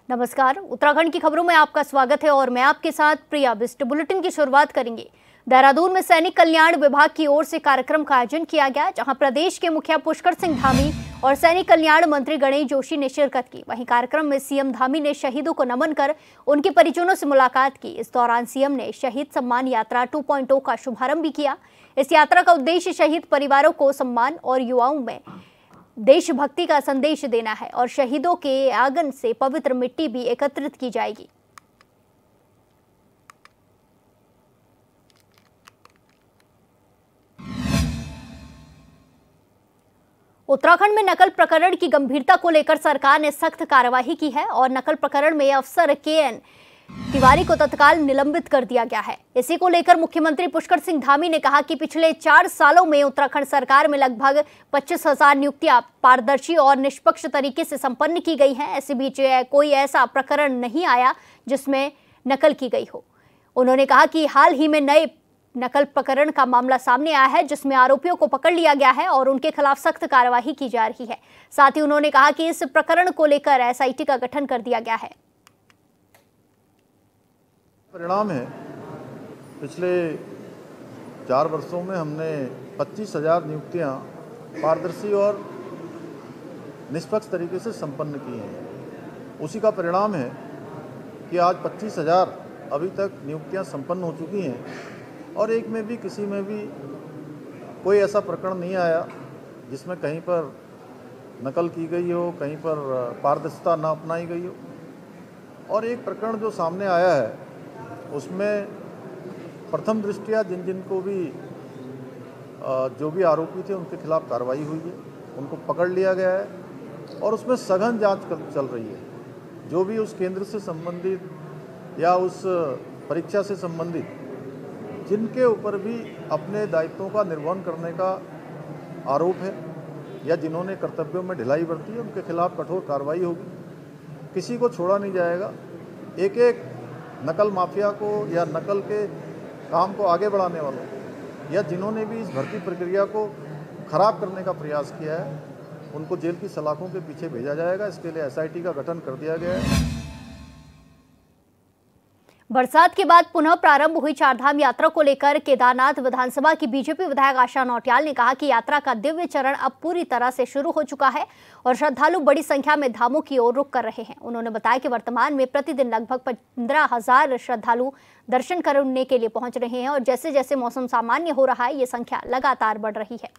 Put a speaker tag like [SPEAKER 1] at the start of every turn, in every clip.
[SPEAKER 1] नमस्कार, उत्तराखंड की खबरों में आपका स्वागत है और मैं आपके साथ प्रिया बिस्ट। बुलेटिन की शुरुआत करेंगे। देहरादून में सैनिक कल्याण विभाग की ओर से कार्यक्रम का आयोजन किया गया, जहां प्रदेश के मुखिया पुष्कर सिंह धामी और सैनिक कल्याण मंत्री गणेश जोशी ने शिरकत की। वहीं कार्यक्रम में सीएम धामी ने शहीदों को नमन कर उनके परिजनों से मुलाकात की। इस दौरान सीएम ने शहीद सम्मान यात्रा 2.0 का शुभारंभ भी किया। इस यात्रा का उद्देश्य शहीद परिवारों को सम्मान और युवाओं में देशभक्ति का संदेश देना है और शहीदों के आंगन से पवित्र मिट्टी भी एकत्रित की जाएगी। उत्तराखंड में नकल प्रकरण की गंभीरता को लेकर सरकार ने सख्त कार्रवाई की है और नकल प्रकरण में अफसर KN तिवारी को तत्काल निलंबित कर दिया गया है। इसी को लेकर मुख्यमंत्री पुष्कर सिंह धामी ने कहा कि पिछले 4 सालों में उत्तराखंड सरकार में लगभग 25,000 नियुक्तियां पारदर्शी और निष्पक्ष तरीके से संपन्न की गई हैं। ऐसे बीच कोई ऐसा प्रकरण नहीं आया जिसमें नकल की गई हो। उन्होंने कहा कि हाल ही में नए नकल प्रकरण का मामला सामने आया है, जिसमें आरोपियों को पकड़ लिया गया है और उनके खिलाफ सख्त कार्यवाही की जा रही है। साथ ही उन्होंने कहा कि इस प्रकरण को लेकर SIT का गठन कर दिया गया है।
[SPEAKER 2] परिणाम है, पिछले 4 वर्षों में हमने 25,000 नियुक्तियां पारदर्शी और निष्पक्ष तरीके से संपन्न की हैं। उसी का परिणाम है कि आज 25,000 अभी तक नियुक्तियां संपन्न हो चुकी हैं और एक में भी किसी में भी कोई ऐसा प्रकरण नहीं आया जिसमें कहीं पर नकल की गई हो, कहीं पर पारदर्शिता न अपनाई गई हो। और एक प्रकरण जो सामने आया है उसमें प्रथम दृष्टया जिनको भी जो भी आरोपी थे उनके खिलाफ कार्रवाई हुई है, उनको पकड़ लिया गया है और उसमें सघन जांच चल रही है। जो भी उस केंद्र से संबंधित या उस परीक्षा से संबंधित जिनके ऊपर भी अपने दायित्वों का निर्वहन करने का आरोप है या जिन्होंने कर्तव्यों में ढिलाई बरती है, उनके खिलाफ कठोर कार्रवाई होगी। किसी को छोड़ा नहीं जाएगा। एक एक नकल माफिया को या नकल के काम को आगे बढ़ाने वालों या जिन्होंने भी इस भर्ती प्रक्रिया को खराब करने का प्रयास किया है, उनको जेल की सलाखों के पीछे भेजा जाएगा। इसके लिए SIT का गठन कर दिया गया है।
[SPEAKER 1] बरसात के बाद पुनः प्रारंभ हुई चारधाम यात्रा को लेकर केदारनाथ विधानसभा की बीजेपी विधायक आशा नौटियाल ने कहा कि यात्रा का दिव्य चरण अब पूरी तरह से शुरू हो चुका है और श्रद्धालु बड़ी संख्या में धामों की ओर रुख कर रहे हैं। उन्होंने बताया कि वर्तमान में प्रतिदिन लगभग 15,000 श्रद्धालु दर्शन करने के लिए पहुंच रहे हैं और जैसे जैसे मौसम सामान्य हो रहा है, ये संख्या लगातार बढ़ रही है।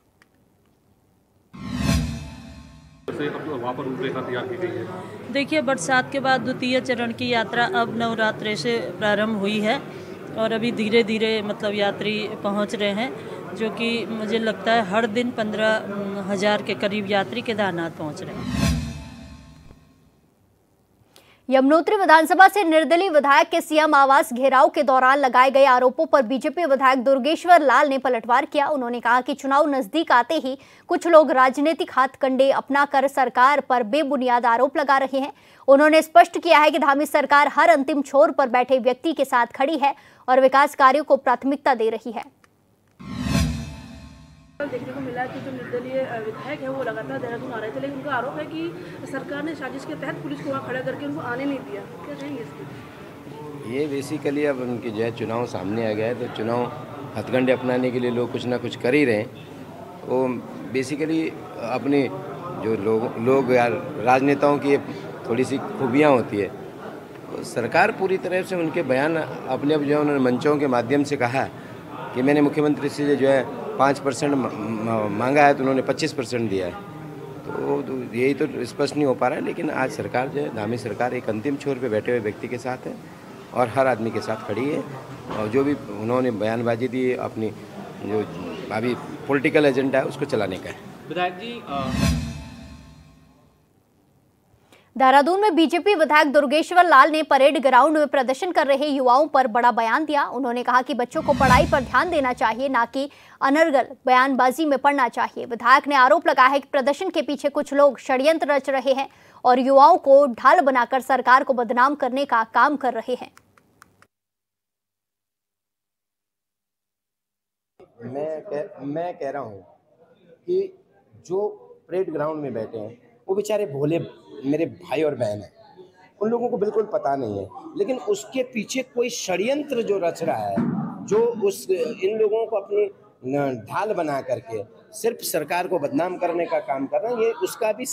[SPEAKER 3] वहाँ पर रूपरेखा तैयार की गई है।
[SPEAKER 4] देखिए, बरसात के बाद द्वितीय चरण की यात्रा अब नवरात्रि से प्रारंभ हुई है और अभी धीरे धीरे यात्री पहुंच रहे हैं, जो कि मुझे लगता है हर दिन 15,000 के करीब यात्री केदारनाथ पहुंच रहे हैं।
[SPEAKER 1] यमुनोत्री विधानसभा से निर्दलीय विधायक के सीएम आवास घेराव के दौरान लगाए गए आरोपों पर बीजेपी विधायक दुर्गेश्वर लाल ने पलटवार किया। उन्होंने कहा कि चुनाव नजदीक आते ही कुछ लोग राजनीतिक हाथकंडे अपनाकर सरकार पर बेबुनियाद आरोप लगा रहे हैं। उन्होंने स्पष्ट किया है कि धामी सरकार हर अंतिम छोर पर बैठे व्यक्ति के साथ खड़ी है और विकास कार्यों को प्राथमिकता दे रही है।
[SPEAKER 5] देखने को मिला कि जो निर्दलीय विधायक है वो लगातार देहरादून आ रहे थे, लेकिन उनका आरोप है कि सरकार ने साजिश के तहत पुलिस को वहाँ खड़ा करके उनको आने नहीं दिया। क्या कहेंगे इसकी?
[SPEAKER 6] ये बेसिकली अब उनके जो है चुनाव सामने आ गया है, तो चुनाव हथकंडे अपनाने के लिए लोग कुछ ना कुछ कर ही रहे हैं। वो बेसिकली अपने जो लोग या राजनेताओं की थोड़ी सी खूबियाँ होती है। तो सरकार पूरी तरह से उनके बयान अपने अब जो उन्होंने मंचों के माध्यम से कहा कि मैंने मुख्यमंत्री से जो है 5% मांगा है तो उन्होंने 25% दिया है, तो यही तो स्पष्ट नहीं हो पा रहा है। लेकिन आज सरकार जो है, धामी सरकार एक अंतिम छोर पे बैठे हुए व्यक्ति के साथ है और हर आदमी के साथ खड़ी है। और जो भी उन्होंने बयानबाजी दी, अपनी जो अभी पॉलिटिकल एजेंडा है उसको चलाने का है।
[SPEAKER 3] विधायक जी,
[SPEAKER 1] देहरादून में बीजेपी विधायक दुर्गेश्वर लाल ने परेड ग्राउंड में प्रदर्शन कर रहे युवाओं पर बड़ा बयान दिया। उन्होंने कहा कि बच्चों को पढ़ाई पर ध्यान देना चाहिए, ना कि अनर्गल बयानबाजी में पड़ना चाहिए। विधायक ने आरोप लगाया है कि प्रदर्शन के पीछे कुछ लोग षड्यंत्र रच रहे हैं और युवाओं को ढाल बनाकर सरकार को बदनाम करने का काम कर रहे हैं।
[SPEAKER 6] मैं कह रहा हूँ कि जो परेड ग्राउंड में बैठे हैं वो बेचारे भोले मेरे भाई और बहन हैं। उन लोगों को बिल्कुल पता नहीं है। लेकिन उसके पीछे कोई षड्यंत्र जो रच रहा है, जो इन लोगों को अपनी ढाल बना करके सिर्फ सरकार को बदनाम करने का काम कर रहे हैं, ये उसका भी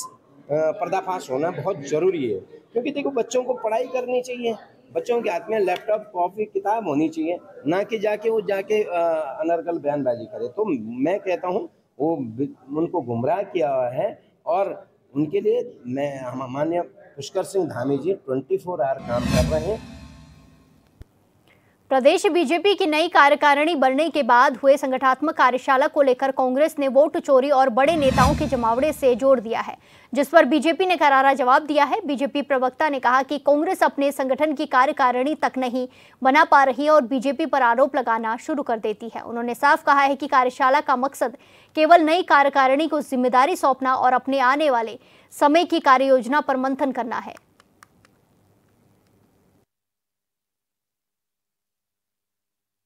[SPEAKER 6] पर्दाफाश होना बहुत जरूरी है। क्योंकि देखो, बच्चों को पढ़ाई करनी चाहिए, बच्चों के हाथ में लैपटॉप, कॉपी, किताब होनी चाहिए, ना कि वो जाके अनर्गल बयानबाजी करे। तो मैं कहता हूँ वो उनको गुमराह किया हुआ है, और उनके लिए मैं माननीय पुष्कर सिंह धामी जी 24 आवर काम कर रहे हैं।
[SPEAKER 1] प्रदेश बीजेपी की नई कार्यकारिणी बनने के बाद हुए संगठनात्मक कार्यशाला को लेकर कांग्रेस ने वोट चोरी और बड़े नेताओं के जमावड़े से जोड़ दिया है, जिस पर बीजेपी ने करारा जवाब दिया है। बीजेपी प्रवक्ता ने कहा कि कांग्रेस अपने संगठन की कार्यकारिणी तक नहीं बना पा रही और बीजेपी पर आरोप लगाना शुरू कर देती है। उन्होंने साफ कहा है कि कार्यशाला का मकसद केवल नई कार्यकारिणी को जिम्मेदारी सौंपना और अपने आने वाले समय की कार्ययोजना पर मंथन करना है।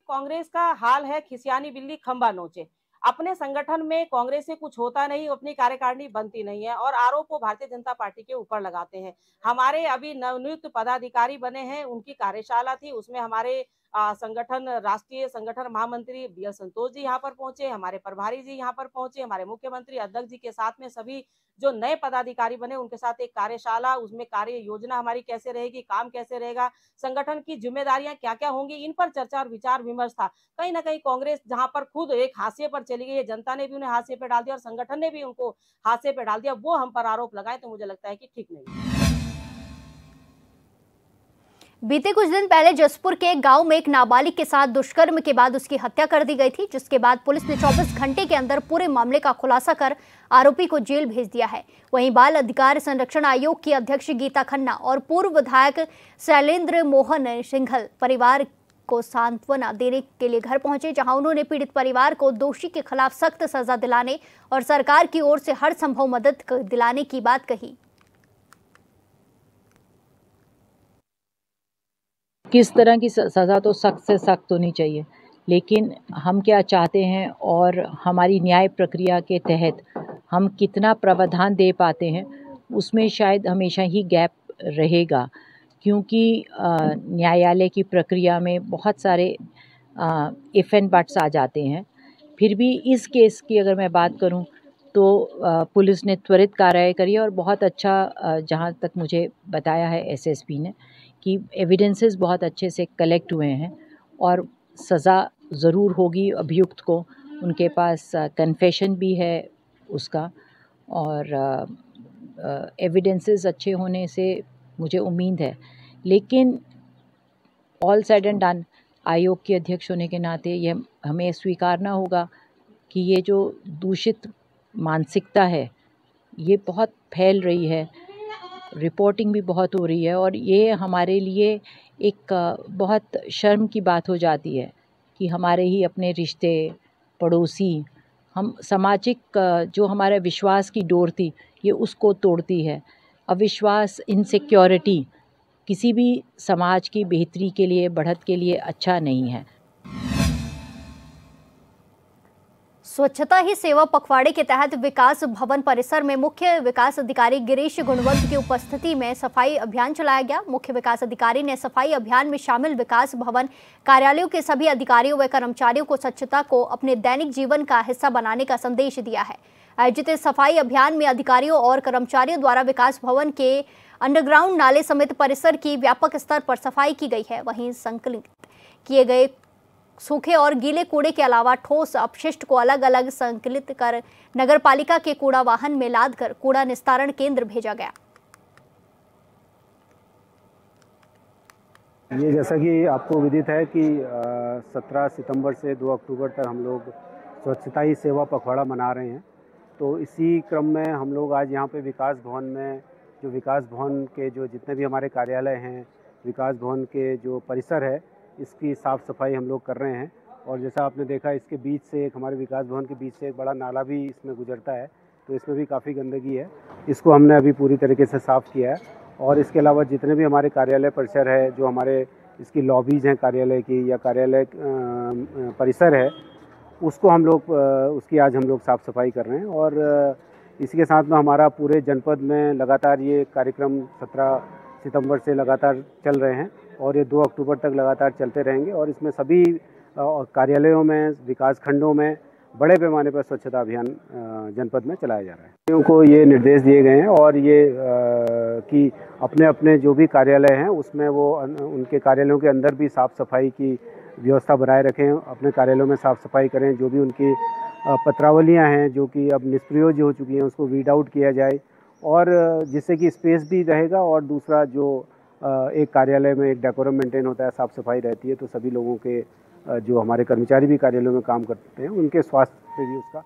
[SPEAKER 7] कांग्रेस का हाल है खिसियानी बिल्ली खंबा नोचे। अपने संगठन में कांग्रेस से कुछ होता नहीं, अपनी कार्यकारिणी बनती नहीं है और आरोप वो भारतीय जनता पार्टी के ऊपर लगाते हैं। हमारे अभी नवनियुक्त पदाधिकारी बने हैं, उनकी कार्यशाला थी, उसमें हमारे संगठन राष्ट्रीय संगठन महामंत्री बी एल संतोष जी यहाँ पर पहुंचे, हमारे प्रभारी जी यहाँ पर पहुंचे, हमारे मुख्यमंत्री अध्यक्ष जी के साथ में सभी जो नए पदाधिकारी बने उनके साथ एक कार्यशाला, उसमें कार्य योजना हमारी कैसे रहेगी, काम कैसे रहेगा, संगठन की जिम्मेदारियां क्या क्या होंगी, इन पर चर्चा और विचार विमर्श था। कहीं ना कहीं कांग्रेस जहां पर खुद एक हाशिए पर चली गई है, जनता ने भी उन्हें हाशिए पर डाल दिया और संगठन ने भी उनको हाशिए पर डाल दिया, वो हम पर आरोप लगाए तो मुझे लगता है कि ठीक नहीं।
[SPEAKER 1] बीते कुछ दिन पहले जसपुर के एक गांव में एक नाबालिग के साथ दुष्कर्म के बाद उसकी हत्या कर दी गई थी, जिसके बाद पुलिस ने 24 घंटे के अंदर पूरे मामले का खुलासा कर आरोपी को जेल भेज दिया है। वहीं बाल अधिकार संरक्षण आयोग की अध्यक्ष गीता खन्ना और पूर्व विधायक शैलेंद्र मोहन सिंघल परिवार को सांत्वना देने के लिए घर पहुंचे, जहां उन्होंने पीड़ित परिवार को दोषी के खिलाफ सख्त सजा दिलाने और सरकार की ओर से हर संभव मदद दिलाने की बात कही।
[SPEAKER 8] किस तरह की सज़ा तो सख्त से सख्त होनी चाहिए, लेकिन हम क्या चाहते हैं और हमारी न्याय प्रक्रिया के तहत हम कितना प्रावधान दे पाते हैं उसमें शायद हमेशा ही गैप रहेगा, क्योंकि न्यायालय की प्रक्रिया में बहुत सारे इफ़ एंड बट्स आ जाते हैं। फिर भी इस केस की अगर मैं बात करूं तो पुलिस ने त्वरित कार्रवाई करी और बहुत अच्छा, जहां तक मुझे बताया है एसएसपी ने, कि एविडेंसेस बहुत अच्छे से कलेक्ट हुए हैं और सज़ा ज़रूर होगी अभियुक्त को। उनके पास कन्फेशन भी है उसका, और एविडेंसेस अच्छे होने से मुझे उम्मीद है। लेकिन ऑल सेड एंड डन, आयोग के अध्यक्ष होने के नाते यह हमें स्वीकारना होगा कि ये जो दूषित मानसिकता है ये बहुत फैल रही है, रिपोर्टिंग भी बहुत हो रही है, और ये हमारे लिए एक बहुत शर्म की बात हो जाती है कि हमारे ही अपने रिश्ते, पड़ोसी, हम सामाजिक जो हमारा विश्वास की डोर थी ये उसको तोड़ती है। अविश्वास, इनसिक्योरिटी किसी भी समाज की बेहतरी के लिए, बढ़त के लिए अच्छा नहीं है।
[SPEAKER 1] स्वच्छता ही सेवा पखवाड़े के तहत विकास भवन परिसर में मुख्य विकास अधिकारी गिरीश गुणवंत की उपस्थिति में सफाई अभियान चलाया गया। मुख्य विकास अधिकारी ने सफाई अभियान में शामिल विकास भवन कार्यालयों के सभी अधिकारियों व कर्मचारियों को स्वच्छता को अपने दैनिक जीवन का हिस्सा बनाने का संदेश दिया है। आयोजित इस सफाई अभियान में अधिकारियों और कर्मचारियों द्वारा विकास भवन के अंडरग्राउंड नाले समेत परिसर की व्यापक स्तर पर सफाई की गई है। वहीं संकलित किए गए सूखे और गीले कूड़े के अलावा ठोस अपशिष्ट को अलग अलग संकलित कर नगर पालिका के कूड़ा वाहन में लाद कर कूड़ा निस्तारण केंद्र भेजा गया।
[SPEAKER 9] ये जैसा कि आपको विदित है कि 17 सितंबर से 2 अक्टूबर तक हम लोग स्वच्छता ही सेवा पखवाड़ा मना रहे हैं। तो इसी क्रम में हम लोग आज यहाँ पे विकास भवन में, जो विकास भवन के जो जितने भी हमारे कार्यालय हैं, विकास भवन के जो परिसर है, इसकी साफ़ सफाई हम लोग कर रहे हैं। और जैसा आपने देखा, इसके बीच से एक, हमारे विकास भवन के बीच से एक बड़ा नाला भी इसमें गुजरता है, तो इसमें भी काफ़ी गंदगी है। इसको हमने अभी पूरी तरीके से साफ़ किया है। और इसके अलावा जितने भी हमारे कार्यालय परिसर है, जो हमारे इसकी लॉबीज़ हैं कार्यालय की या कार्यालय परिसर है, उसको हम लोग उसकी आज हम लोग साफ़ सफाई कर रहे हैं। और इसी के साथ में हमारा पूरे जनपद में लगातार ये कार्यक्रम 17 सितंबर से लगातार चल रहे हैं और ये 2 अक्टूबर तक लगातार चलते रहेंगे और इसमें सभी कार्यालयों में, विकास खंडों में बड़े पैमाने पर स्वच्छता अभियान जनपद में चलाया जा रहा है। अधिकारियों को ये निर्देश दिए गए हैं और ये कि अपने अपने जो भी कार्यालय हैं उसमें वो उनके कार्यालयों के अंदर भी साफ़ सफाई की व्यवस्था बनाए रखें, अपने कार्यालयों में साफ़ सफाई करें। जो भी उनकी पत्रावलियां हैं जो कि अब निष्प्रयोज्य हो चुकी हैं उसको वीड आउट किया जाए और जिससे कि स्पेस भी रहेगा और दूसरा जो एक कार्यालय में एक डेकोरम मेंटेन होता है, साफ़ सफाई रहती है, तो सभी लोगों के जो हमारे कर्मचारी भी कार्यालयों में काम करते हैं उनके स्वास्थ्य पे भी उसका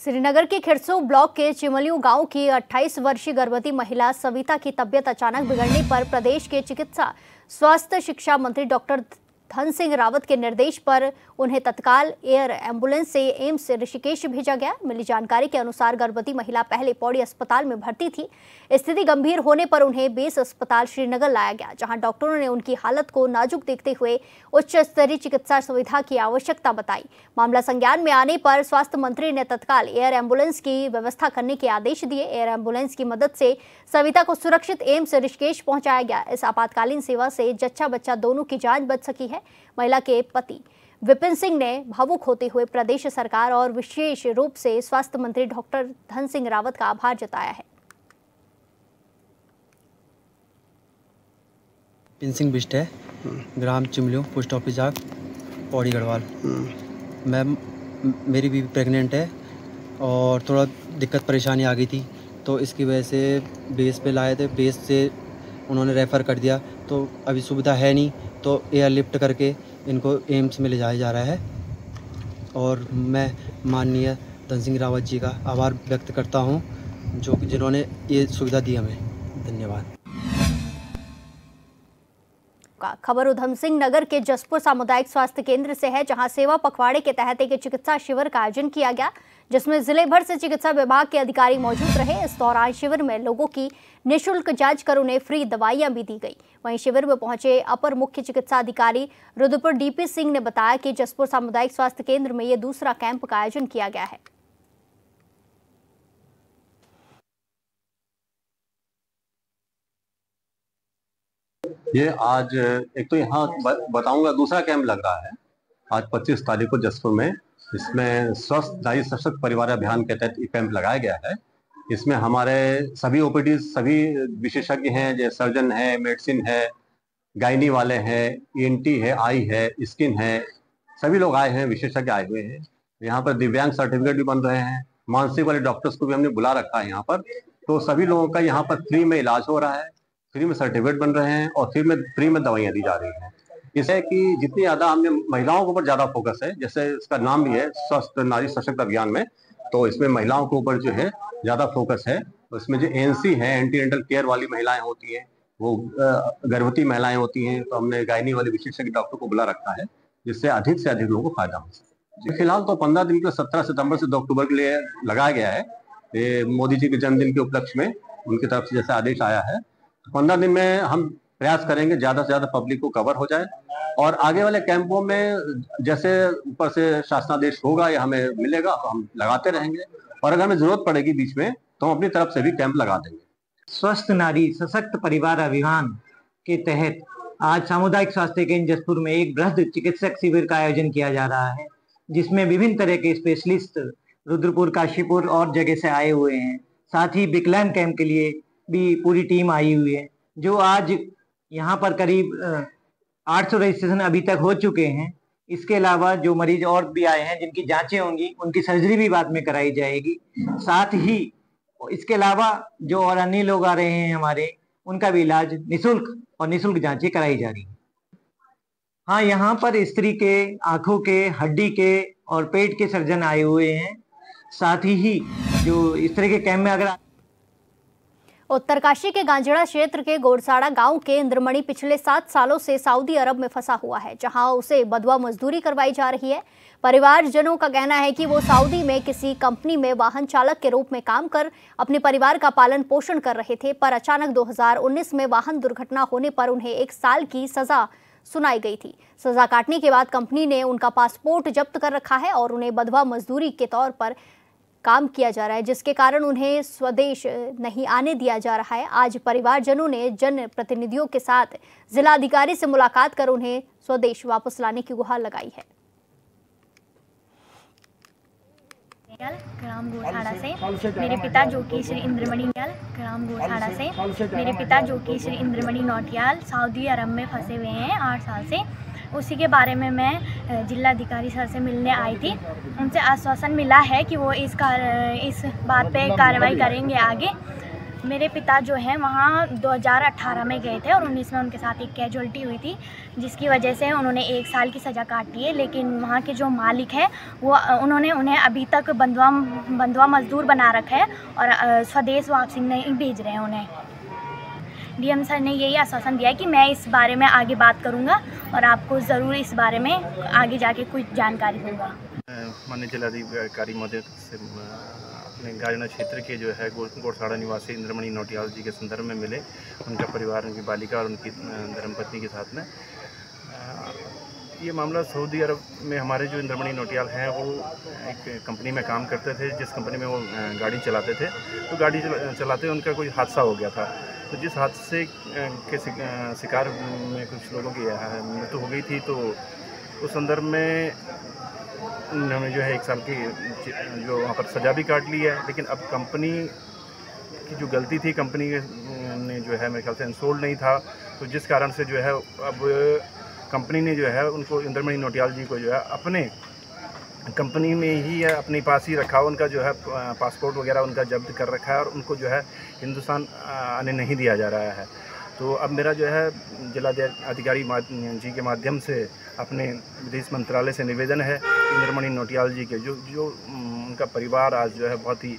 [SPEAKER 1] श्रीनगर के खिरसू ब्लॉक के चिमलियों गांव की 28 वर्षीय गर्भवती महिला सविता की तबीयत अचानक बिगड़ने पर प्रदेश के चिकित्सा स्वास्थ्य शिक्षा मंत्री डॉक्टर धन सिंह रावत के निर्देश पर उन्हें तत्काल एयर एम्बुलेंस से एम्स ऋषिकेश भेजा गया। मिली जानकारी के अनुसार गर्भवती महिला पहले पौड़ी अस्पताल में भर्ती थी। स्थिति गंभीर होने पर उन्हें बेस अस्पताल श्रीनगर लाया गया, जहां डॉक्टरों ने उनकी हालत को नाजुक देखते हुए उच्च स्तरीय चिकित्सा सुविधा की आवश्यकता बताई। मामला संज्ञान में आने पर स्वास्थ्य मंत्री ने तत्काल एयर एम्बुलेंस की व्यवस्था करने के आदेश दिए। एयर एम्बुलेंस की मदद से सविता को सुरक्षित एम्स ऋषिकेश पहुंचाया गया। इस आपातकालीन सेवा से जच्चा बच्चा दोनों की जान बच सकी है। महिला के पति विपिन सिंह ने भावुक होते हुए प्रदेश सरकार और विशेष रूप से स्वास्थ्य मंत्री डॉक्टर धन सिंह रावत का आभार जताया है।
[SPEAKER 10] विपिन सिंह बिष्ट है, ग्राम चिमलियों, पोस्ट ऑफिस जाग, पौड़ी गढ़वाल। मेरी बीवी प्रेग्नेंट है और थोड़ा दिक्कत परेशानी आ गई थी, तो इसकी वजह से बेस पे लाए थे। बेस से उन्होंने रेफ़र कर दिया, तो अभी सुविधा है नहीं, तो एयर लिफ्ट करके इनको एम्स में ले जाया जा रहा है। और मैं माननीय धन सिंह रावत जी का आभार व्यक्त करता हूं, जिन्होंने ये सुविधा दी हमें। धन्यवाद।
[SPEAKER 1] खबर उधम सिंह नगर के जसपुर सामुदायिक स्वास्थ्य केंद्र से है, जहां सेवा पखवाड़े के तहत एक चिकित्सा शिविर का आयोजन किया गया, जिसमें जिले भर से चिकित्सा विभाग के अधिकारी मौजूद रहे। इस दौरान शिविर में लोगों की निःशुल्क जांच कर उन्हें फ्री दवाइयां भी दी गई। वहीं शिविर में पहुंचे अपर मुख्य चिकित्सा अधिकारी रुद्रपुर डीपी सिंह ने बताया कि जसपुर सामुदायिक स्वास्थ्य केंद्र में ये दूसरा कैंप का आयोजन किया गया है।
[SPEAKER 11] ये आज एक तो यहाँ बताऊंगा दूसरा कैंप लग रहा है आज 25 तारीख को जसपुर में। इसमें स्वस्थ नारी सशक्त परिवार अभियान के तहत ये कैंप लगाया गया है। इसमें हमारे सभी ओपीडी, सभी विशेषज्ञ हैं, जैसे सर्जन है, मेडिसिन है, गायनी वाले हैं, ईएनटी है, आई है, स्किन है, सभी लोग आए हैं, विशेषज्ञ आए हुए हैं। यहाँ पर दिव्यांग सर्टिफिकेट भी बन रहे हैं। मानसिक वाले डॉक्टर्स को भी हमने बुला रखा है यहाँ पर। तो सभी लोगों का यहाँ पर फ्री में इलाज हो रहा है, फ्री में सर्टिफिकेट बन रहे हैं और फ्री में दवाइयाँ दी जा रही हैं। इससे कि जितनी ज़्यादा हमने महिलाओं के ऊपर ज़्यादा फोकस है, जैसे इसका नाम भी है स्वस्थ नारी सशक्त अभियान में, तो इसमें महिलाओं के ऊपर जो है ज़्यादा फोकस है। तो इसमें जो एनसी है, एंटीनेटल केयर वाली महिलाएं होती हैं, वो गर्भवती महिलाएं होती हैं, तो हमने गायनी वाले विशेषज्ञ डॉक्टर को बुला रखा है, जिससे अधिक से अधिक लोगों को फायदा हो सके। फिलहाल तो 15 दिन के 17 सितंबर से 2 अक्टूबर के लिए लगाया गया है। ये मोदी जी के जन्मदिन के उपलक्ष्य में उनकी तरफ से जैसे आदेश आया है, 15 दिन में हम प्रयास करेंगे ज़्यादा से ज़्यादा पब्लिक को कवर हो जाए। और आगे वाले कैंपों में जैसे ऊपर से शासनादेश होगा या हमें मिलेगा तो हम लगाते रहेंगे, और अगर हमें जरूरत पड़ेगी बीच में तो हम अपनी तरफ से भी कैंप लगा देंगे।
[SPEAKER 12] स्वस्थ नारी सशक्त परिवार अभियान के तहत आज सामुदायिक स्वास्थ्य केंद्र जसपुर में एक बृहद चिकित्सक शिविर का आयोजन किया जा रहा है, जिसमें विभिन्न तरह के स्पेशलिस्ट रुद्रपुर, काशीपुर और जगह से आए हुए हैं। साथ ही विकलांग कैंप के लिए भी पूरी टीम आई हुई है, जो आज यहाँ पर करीब 800 रजिस्ट्रेशन अभी तक हो चुके हैं। इसके अलावा जो मरीज और भी आए हैं जिनकी जांचें होंगी, उनकी सर्जरी भी बाद में कराई जाएगी। साथ ही इसके अलावा जो और अन्य लोग आ रहे हैं हमारे, उनका भी इलाज निःशुल्क और निःशुल्क जांचें कराई जा रही हैं। हाँ, यहाँ पर स्त्री के, आंखों के, हड्डी के और पेट के सर्जन आए हुए हैं। साथ ही जो इस तरह के कैंप में अगर
[SPEAKER 1] उत्तरकाशी के गांजड़ा क्षेत्र के गोरसाड़ा गांव के इंद्रमणि पिछले 7 सालों से सऊदी अरब में फंसा हुआ है, जहां उसे बधवा मजदूरी करवाई जा रही है। परिवारजनों का कहना है कि वो सऊदी में किसी कंपनी में वाहन चालक के रूप में काम कर अपने परिवार का पालन पोषण कर रहे थे, पर अचानक 2019 में वाहन दुर्घटना होने पर उन्हें 1 साल की सजा सुनाई गई थी। सजा काटने के बाद कंपनी ने उनका पासपोर्ट जब्त कर रखा है और उन्हें बधवा मजदूरी के तौर पर काम किया जा रहा है, जिसके कारण उन्हें स्वदेश नहीं आने दिया जा रहा है। आज परिवारजनों ने जन प्रतिनिधियों के साथ जिलाधिकारी से मुलाकात कर उन्हें स्वदेश वापस लाने की गुहार लगाई है।
[SPEAKER 13] ग्राम गोठाड़ा से मेरे पिता जो कि श्री इंद्रमणि ग्राम गोठाड़ा से मेरे पिता जो कि श्री इंद्रमणि नौटियाल सऊदी अरब में फंसे हुए हैं 8 साल से। उसी के बारे में मैं जिलाधिकारी सर से मिलने आई थी। उनसे आश्वासन मिला है कि वो इस बात पे कार्रवाई करेंगे आगे। मेरे पिता जो हैं वहाँ 2018 में गए थे और 19 में उनके साथ एक कैजुअल्टी हुई थी, जिसकी वजह से उन्होंने 1 साल की सज़ा काटी है। लेकिन वहाँ के जो मालिक हैं वो उन्होंने उन्हें अभी तक बंधुआ मजदूर बना रखा है और स्वदेश वापसी नहीं भेज रहे हैं उन्हें। डीएम सर ने यही आश्वासन दिया है कि मैं इस बारे में आगे बात करूंगा और आपको ज़रूर इस बारे में आगे जाके कुछ जानकारी दूंगा।
[SPEAKER 14] माननीय जिलाधिकारी महोदय से अपने गाजना क्षेत्र के जो है गोठाड़ा निवासी इंद्रमणि नौटियाल जी के संदर्भ में मिले। उनका परिवार, उनकी बालिका और उनकी धर्मपत्नी के साथ में ये मामला सऊदी अरब में हमारे जो इंद्रमणि नौटियाल हैं वो एक कंपनी में काम करते थे, जिस कंपनी में वो गाड़ी चलाते थे। तो गाड़ी चलाते उनका कोई हादसा हो गया था। तो जिस हादसे के शिकार में कुछ लोगों की मृत्यु हो गई थी, तो उस संदर्भ में उन्होंने जो है 1 साल की जो वहाँ पर सज़ा भी काट ली है। लेकिन अब कंपनी की जो गलती थी, कंपनी ने जो है मेरे ख्याल से इंश्योर्ड नहीं था, तो जिस कारण से जो है अब कंपनी ने जो है उनको इंद्रमणि नौटियाल जी को जो है अपने कंपनी में ही है अपने पास ही रखा। उनका जो है पासपोर्ट वगैरह उनका जब्त कर रखा है और उनको जो है हिंदुस्तान आने नहीं दिया जा रहा है। तो अब मेरा जो है जिलाधिकारी जी के माध्यम से अपने विदेश मंत्रालय से निवेदन है कि इंद्रमणि नौटियाल जी के जो उनका परिवार आज जो है बहुत ही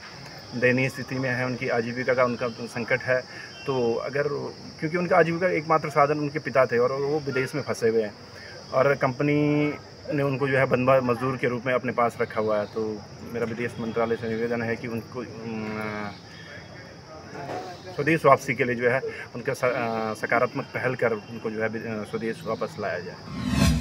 [SPEAKER 14] दयनीय स्थिति में है, उनकी आजीविका का उनका संकट है। तो अगर क्योंकि उनका आजीविका एकमात्र साधन उनके पिता थे और वो विदेश में फंसे हुए हैं और कंपनी ने उनको जो है बंधुआ मजदूर के रूप में अपने पास रखा हुआ है। तो मेरा विदेश मंत्रालय से निवेदन है कि उनको स्वदेश वापसी के लिए जो है उनका सकारात्मक पहल कर उनको जो है स्वदेश वापस लाया जाए।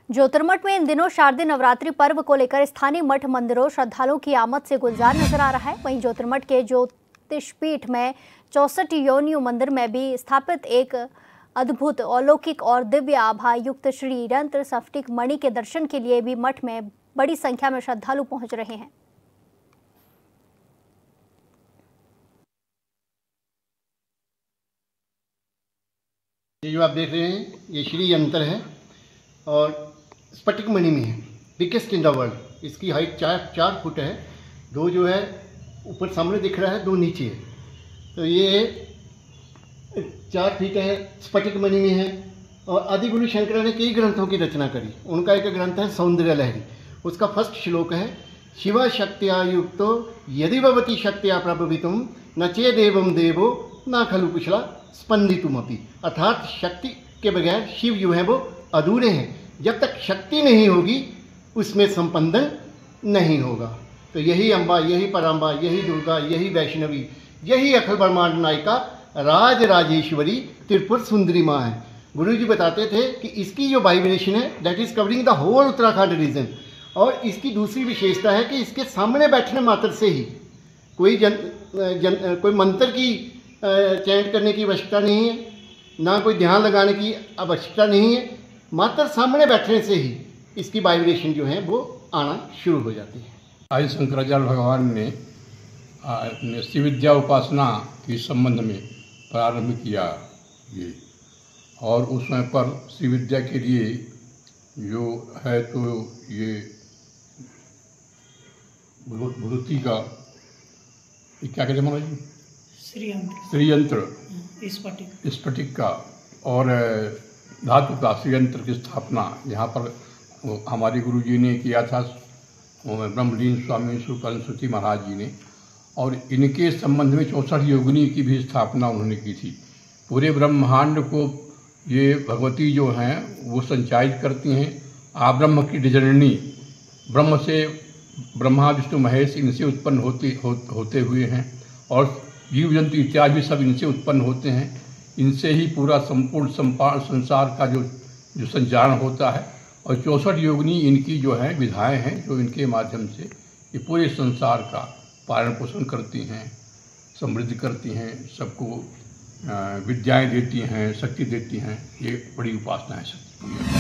[SPEAKER 1] ज्योतिर्मठ में इन दिनों शारदीय नवरात्रि पर्व को लेकर स्थानीय मठ मंदिरों श्रद्धालुओं की आमद से गुलजार नजर आ रहा है। वहीं ज्योतिर्मठ के ज्योतिषपीठ में 64 योनियों मंदिर में भी स्थापित एक अद्भुत अलौकिक और दिव्य आभा युक्त श्री यंत्र स्फटिक मणि के दर्शन के लिए भी मठ में बड़ी संख्या में श्रद्धालु पहुंच रहे हैं।
[SPEAKER 15] ये जो आप देख रहे हैं ये श्री यंत्र है और स्फटिक मणि में है, बिगेस्ट इन द वर्ल्ड। इसकी हाइट 4 फुट है। 2 जो है ऊपर सामने दिख रहा है, 2 नीचे है। तो ये 4 फीट है, स्फटिक मणि में है। और आदि गुरु शंकरा ने कई ग्रंथों की रचना करी। उनका एक ग्रंथ है सौंदर्य लहरी। उसका फर्स्ट श्लोक है शिवा शक्त्या युक्तो यदि भवति शक्त्या प्रभवितुम न चेदेवं देवो न खलु कुशला स्पंदितुमपि। अर्थात शक्ति के बगैर शिव जो है वो अधूरे हैं। जब तक शक्ति नहीं होगी उसमें संपंदन नहीं होगा। तो यही अम्बा, यही पराम्बा, यही दुर्गा, यही वैष्णवी, यही अखिल ब्रह्मांड नायिका राज राजेश्वरी त्रिपुर सुंदरी माँ है। गुरु जी बताते थे कि इसकी जो वाइब्रेशन है that is covering the whole Uttarakhand region. और इसकी दूसरी विशेषता है कि इसके सामने बैठने मात्र से ही कोई मंत्र की चैंट करने की आवश्यकता नहीं है, ना कोई ध्यान लगाने की आवश्यकता नहीं है। मात्र सामने बैठने से ही इसकी वाइब्रेशन जो है वो आना शुरू हो जाती है।
[SPEAKER 16] आदि शंकराचार्य भगवान ने शिव विद्या उपासना के संबंध में प्रारंभ किया ये, और उस समय पर शिव विद्या के लिए जो है तो ये भूति का क्या कहते हैं महाराज जी, श्रीयंत्र स्फटिक का और धातु का श्रीयंत्र की स्थापना यहाँ पर हमारे गुरु जी ने किया था, ब्रह्मलीन स्वामी सुकंसुति महाराज जी ने। और इनके संबंध में 64 योगिनी की भी स्थापना उन्होंने की थी। पूरे ब्रह्मांड को ये भगवती जो हैं वो संचालित करती हैं। आब्रह्म की जननी, ब्रह्म से ब्रह्मा विष्णु महेश इनसे उत्पन्न होते हुए हैं और जीव जंतु इत्यादि सब इनसे उत्पन्न होते हैं। इनसे ही पूरा संपूर्ण संसार का जो संचालन होता है और 64 योगिनी इनकी जो है विधाएं हैं, जो इनके माध्यम से ये पूरे संसार का पालन पोषण करती हैं, समृद्धि करती हैं, सबको विद्याएं देती हैं, शक्ति देती हैं। ये बड़ी उपासना है शक्ति।